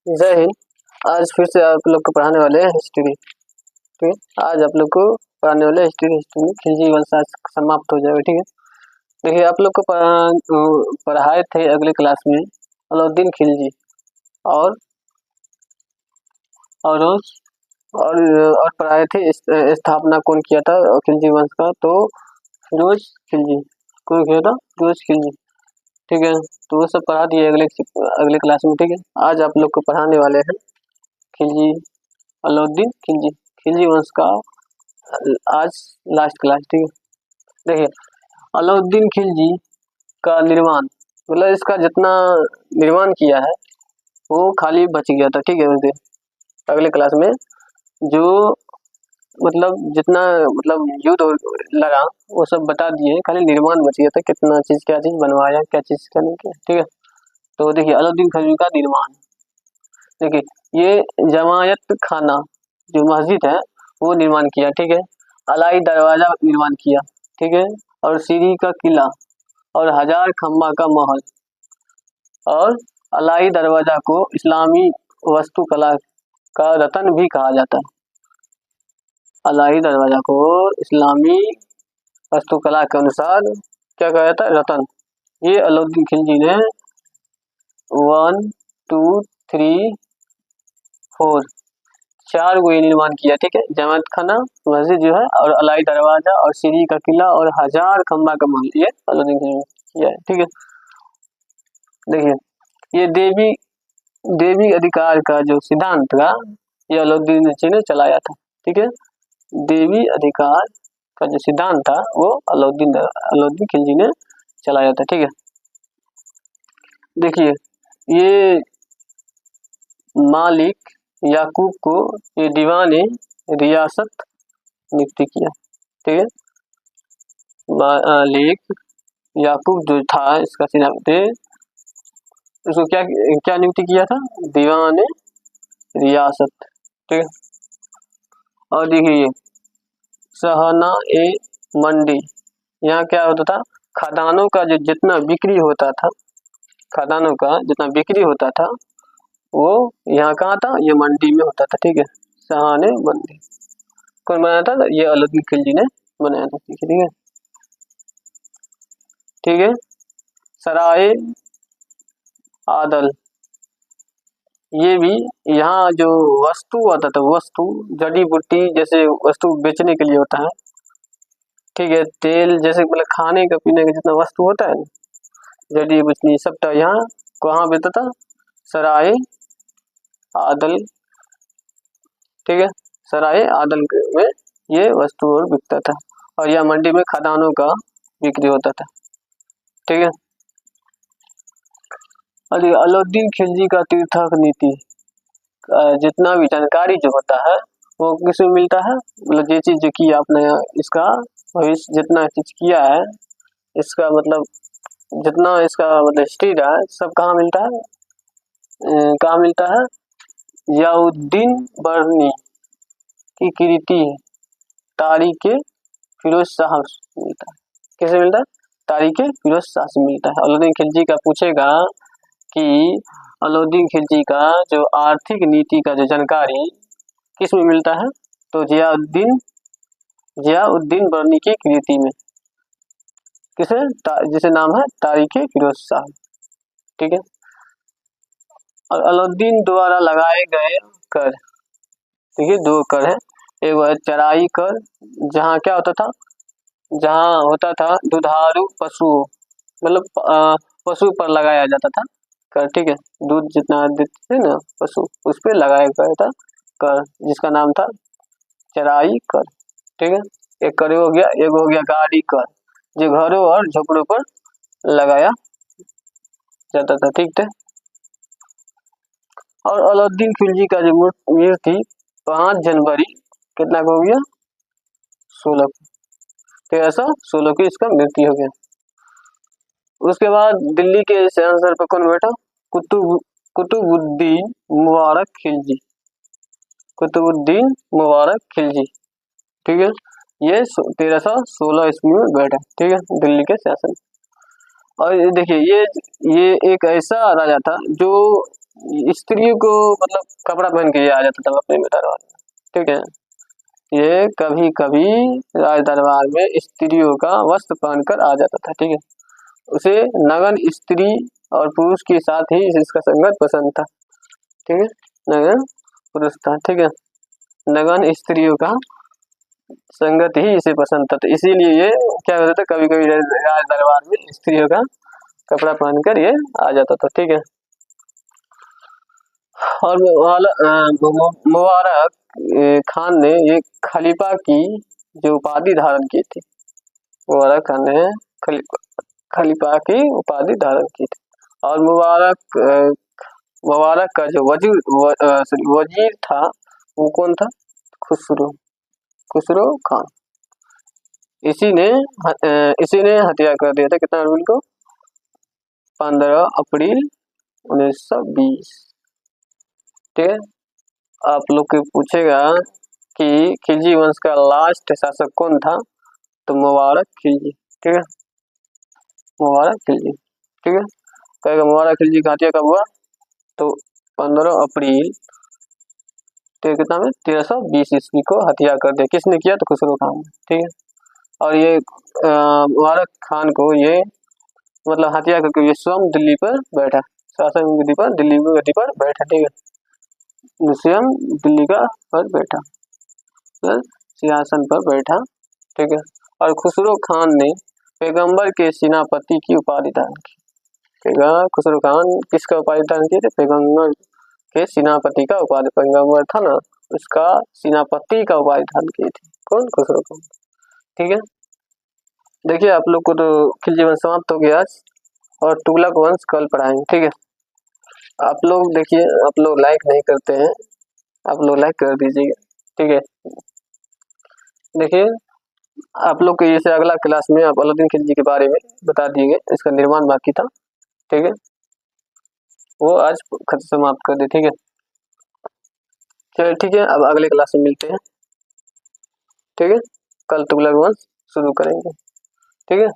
जय हिंद। आज फिर से आप लोग को पढ़ाने वाले हैं हिस्ट्री। ठीक है, आज आप लोग को पढ़ाने वाले हिस्ट्री में खिलजी वंश आज समाप्त हो जाएगा। ठीक है, देखिए आप लोग को पढ़ाए थे अगले क्लास में अलाउद्दीन खिलजी और रोज और पढ़ाए थे स्थापना कौन किया था खिलजी वंश का, तो फिरोज खिलजी। कौन किया था? फिरोज खिलजी। ठीक है, तो वो सब पढ़ा दिए अगले क्लास में। ठीक है, आज आप लोग को पढ़ाने वाले हैं खिलजी अलाउद्दीन खिलजी खिलजी वंश का आज लास्ट क्लास। ठीक है, देखिए अलाउद्दीन खिलजी का निर्माण, मतलब इसका जितना निर्माण किया है वो खाली बच गया था। ठीक है, उस दिन अगले क्लास में जो मतलब जितना मतलब युद्ध लगा वो सब बता दिए, खाली निर्माण बच गया था, कितना चीज क्या चीज बनवाया, क्या चीज क्या नहीं किया। ठीक है, तो देखिए अलाउद्दीन खिलजी का निर्माण, देखिए ये जमायत खाना जो मस्जिद है वो निर्माण किया। ठीक है, अलाई दरवाजा निर्माण किया। ठीक है, और सीरी का किला और 1000 खम्बा का महल, और अलाई दरवाजा को इस्लामी वास्तुकला का रतन भी कहा जाता है। अलाई दरवाजा को इस्लामी वास्तुकला के अनुसार क्या कहा जाता है? रतन। ये अलाउद्दीन खिलजी ने 1 2 3 4 4 को ये निर्माण किया। ठीक है, जमात खाना मस्जिद जो है, और अलाई दरवाजा, और सीरी का किला, और 1000 खम्बा का महल, ये अलाउद्दीन खिलजी ने किया है। ठीक है, देखिए ये देवी अधिकार का जो सिद्धांत था ये अलाउद्दीन खिलजी ने चलाया था। ठीक है, देवी अधिकार का जो सिद्धांत था वो अलाउद्दीन खिलजी ने चलाया था। ठीक है, देखिए ये मालिक याकूब को ये दीवाने रियासत नियुक्त किया। ठीक है, मालिक याकूब जो था इसका सिद्धांत, उसको क्या नियुक्त किया था? दीवाने रियासत। ठीक है, और देखिए सहना ए मंडी, यहाँ क्या होता था? खदानों का जो जितना बिक्री होता था, खदानों का जितना बिक्री होता था वो यहाँ कहाँ था? ये मंडी में होता था। ठीक है, सहाने मंडी कौन बनाया था? ये अलाउद्दीन खिलजी ने बनाया था। ठीक है, ठीक है, सराय आदल, ये भी यहाँ जो वस्तु आता था, वस्तु जड़ी बूटी जैसे वस्तु बेचने के लिए होता है। ठीक है, तेल जैसे मतलब खाने का पीने का जितना वस्तु होता है, जड़ी बूटी सबटा यहाँ कहाँ बेचता था? सराय आदल। ठीक है, सराय आदल में ये वस्तु और बिकता था, और यह मंडी में खदानों का बिक्री होता था। ठीक है, और अलाउद्दीन खिलजी का तीर्थक नीति, जितना भी जानकारी जो होता है वो किसमें मिलता है? मतलब ये चीज जो किया आपने, इसका भविष्य जितना चीज किया है, इसका मतलब जितना इसका मतलब हिस्ट्री रहा है, सब कहाँ मिलता है? कहाँ मिलता है? याउद्दीन बरनी की कृति तारीख फिरोज शाह मिलता है। किसे मिलता है? तारीख फिरोज शाह से मिलता है। अलाउद्दीन खिलजी का पूछेगा कि अलाउद्दीन खिलजी का जो आर्थिक नीति का जो जानकारी किस में मिलता है? तो जियाउद्दीन बरनी की कृति में। किसे? जिसे नाम है तारीख फिरोज शाह। ठीक है, और अलाउद्दीन द्वारा लगाए गए कर, देखिए 2 कर है। एक है चराई कर, जहाँ क्या होता था? जहाँ होता था दुधारू पशु, मतलब पशु पर लगाया जाता था कर। ठीक है, दूध जितना देते थे ना पशु, उस पर लगाया गया था कर, जिसका नाम था चराई कर। ठीक है, एक कर हो गया। एक हो गया गाड़ी कर, जो घरों और झोपड़ों पर लगाया जाता था। ठीक है, और अलाउद्दीन खिलजी का जो मृत्यु 5 जनवरी कितना को हो गया? 16 को। 1316 की इसका मृत्यु हो गया। उसके बाद दिल्ली के सिंहासन पर कौन बैठा? कुतुबुद्दीन मुबारक खिलजी। कुतुबुद्दीन मुबारक खिलजी। ठीक है, ये 1316 ईस्वी में बैठा। ठीक है, दिल्ली के शासन। और देखिए ये एक ऐसा राजा था जो स्त्रियों को मतलब कपड़ा पहन के ये आ जाता था अपने में दरबार में, ठीक है। ये कभी कभी राज दरबार में स्त्रियों का वस्त्र पहनकर आ जाता था, ठीक है। उसे नगन स्त्री और पुरुष के साथ ही इसका संगत पसंद था, ठीक है। नगन पुरुष था, ठीक है। नगन स्त्रियों का संगत ही इसे पसंद था, तो इसीलिए ये क्या होता था, कभी कभी राज दरबार में स्त्रियों का कपड़ा पहनकर ये आ जाता था, ठीक है। और मुबारक खान ने ये खलीफा की जो उपाधि धारण की थी, मुबारक खान ने खलीफा की उपाधि धारण की थी। और मुबारक का जो वजीर था वो कौन था, खुसरो खान। इसी ने हत्या कर दिया था, कितना अप्रैल को, 15 अप्रैल 1920, ठीक है। आप लोग के पूछेगा कि खिलजी वंश का लास्ट शासक कौन था, तो मुबारक खिलजी, ठीक है। मुबारक खिलजी, ठीक है। कहेगा मुबारक खिलजी का हत्या कब हुआ, तो 15 अप्रैल तो कितना में 1320 ईस्वी को हत्या कर दिया। किसने किया, तो खुसरो खान, ठीक है। और ये मुबारक खान को ये मतलब हत्या करके ये स्वयं दिल्ली पर बैठा, शासन गद्दी पर, दिल्ली की गद्दी पर बैठा, ठीक है। स्वयं दिल्ली का पर बैठा, सिंहासन पर बैठा, ठीक है। और खुसरो खान ने पैगंबर के सेनापति की उपाधि धारण की। खुसरो खान किसका उपाधि धारण किए थे, पैगंबर के सेनापति का उपाधि, पैगंबर था ना उसका सेनापति का उपाधि धारण किए थे, कौन, खुसरो खान, ठीक है। देखिए आप लोग को तो खिलजी वंश समाप्त हो गया आज, और तुगलक वंश कल पढ़ाएंगे, ठीक है। आप लोग देखिए, आप लोग लाइक नहीं करते हैं, आप लोग लाइक कर दीजिएगा, ठीक है। देखिए आप लोग के जैसे अगला क्लास में आप अलाउद्दीन खिलजी के बारे में बता दिए, इसका निर्माण बाकी था, ठीक है। वो आज खत्म समाप्त कर दे, ठीक है। चलिए ठीक है, अब अगले क्लास में मिलते हैं, ठीक है। कल तुगलक वंश शुरू करेंगे, ठीक है।